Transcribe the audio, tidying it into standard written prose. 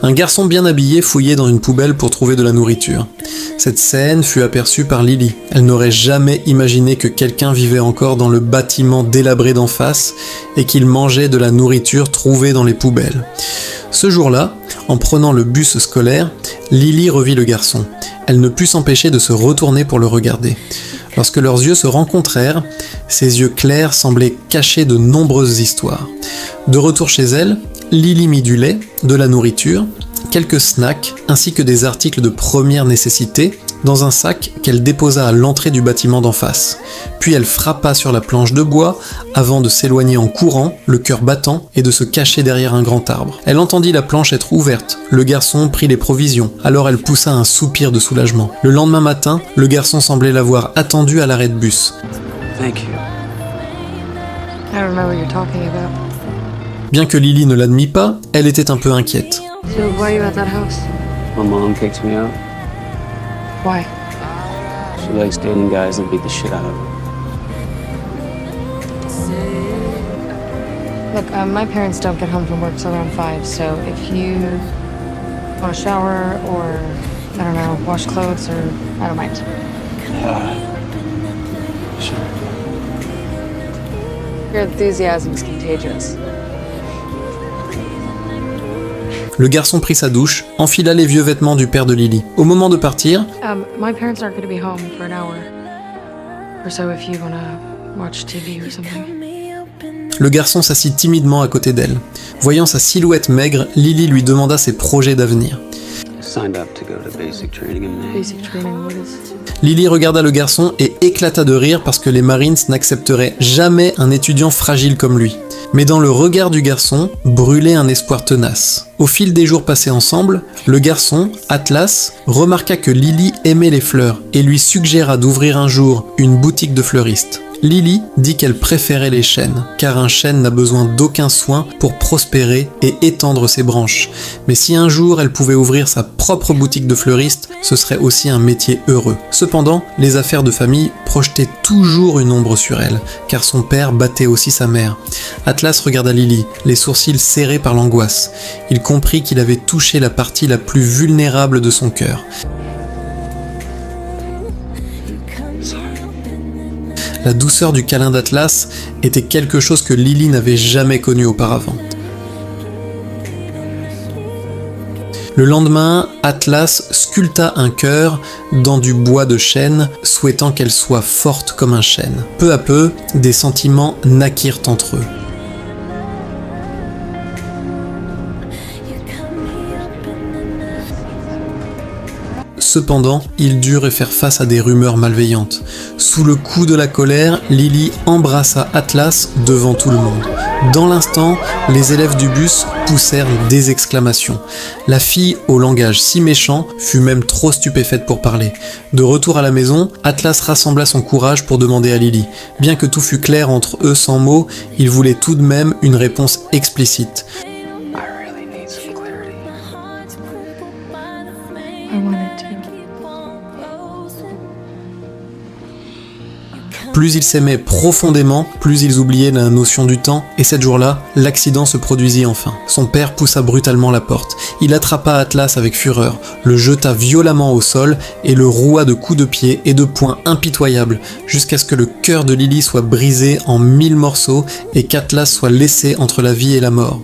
Un garçon bien habillé fouillait dans une poubelle pour trouver de la nourriture. Cette scène fut aperçue par Lily. Elle n'aurait jamais imaginé que quelqu'un vivait encore dans le bâtiment délabré d'en face et qu'il mangeait de la nourriture trouvée dans les poubelles. Ce jour-là, en prenant le bus scolaire, Lily revit le garçon. Elle ne put s'empêcher de se retourner pour le regarder. Lorsque leurs yeux se rencontrèrent, ses yeux clairs semblaient cacher de nombreuses histoires. De retour chez elle, Lily mit du lait, de la nourriture, quelques snacks ainsi que des articles de première nécessité dans un sac qu'elle déposa à l'entrée du bâtiment d'en face. Puis elle frappa sur la planche de bois avant de s'éloigner en courant, le cœur battant, et de se cacher derrière un grand arbre. Elle entendit la planche être ouverte. Le garçon prit les provisions. Alors elle poussa un soupir de soulagement. Le lendemain matin, le garçon semblait l'avoir attendue à l'arrêt de bus. Thank you. I don't know what you're talking about. Bien que Lily ne l'admît pas, elle était un peu inquiète. So why are you at that house? My mom kicks me out. Why? She likes dating guys that beat the shit out of her. Look, my parents don't get home from work till around 5, so if you want to shower or, I don't know, wash clothes or, I don't mind. Sure. Your enthusiasm is contagious. Le garçon prit sa douche, enfila les vieux vêtements du père de Lily. Au moment de partir, My parents aren't going to be home for an hour or so if you want to watch TV or something. le garçon s'assit timidement à côté d'elle. Voyant sa silhouette maigre, Lily lui demanda ses projets d'avenir. Signed up to go to basic training in May. Basic training, what is... Lily regarda le garçon et éclata de rire parce que les Marines n'accepteraient jamais un étudiant fragile comme lui. Mais dans le regard du garçon brûlait un espoir tenace. Au fil des jours passés ensemble, le garçon, Atlas, remarqua que Lily aimait les fleurs et lui suggéra d'ouvrir un jour une boutique de fleuriste. Lily dit qu'elle préférait les chênes, car un chêne n'a besoin d'aucun soin pour prospérer et étendre ses branches. Mais si un jour elle pouvait ouvrir sa propre boutique de fleuriste, ce serait aussi un métier heureux. Cependant, les affaires de famille projetaient toujours une ombre sur elle, car son père battait aussi sa mère. Atlas regarda Lily, les sourcils serrés par l'angoisse. Il comprit qu'il avait touché la partie la plus vulnérable de son cœur. La douceur du câlin d'Atlas était quelque chose que Lily n'avait jamais connu auparavant. Le lendemain, Atlas sculpta un cœur dans du bois de chêne, souhaitant qu'elle soit forte comme un chêne. Peu à peu, des sentiments naquirent entre eux. Cependant, ils durent faire face à des rumeurs malveillantes. Sous le coup de la colère, Lily embrassa Atlas devant tout le monde. Dans l'instant, les élèves du bus poussèrent des exclamations. La fille, au langage si méchant, fut même trop stupéfaite pour parler. De retour à la maison, Atlas rassembla son courage pour demander à Lily. Bien que tout fût clair entre eux sans mots, il voulait tout de même une réponse explicite. I really need some clarity. I wanted to. Plus ils s'aimaient profondément, plus ils oubliaient la notion du temps, et cette jour-là, l'accident se produisit enfin. Son père poussa brutalement la porte. Il attrapa Atlas avec fureur, le jeta violemment au sol et le roua de coups de pied et de poings impitoyables, jusqu'à ce que le cœur de Lily soit brisé en 1000 morceaux et qu'Atlas soit laissé entre la vie et la mort.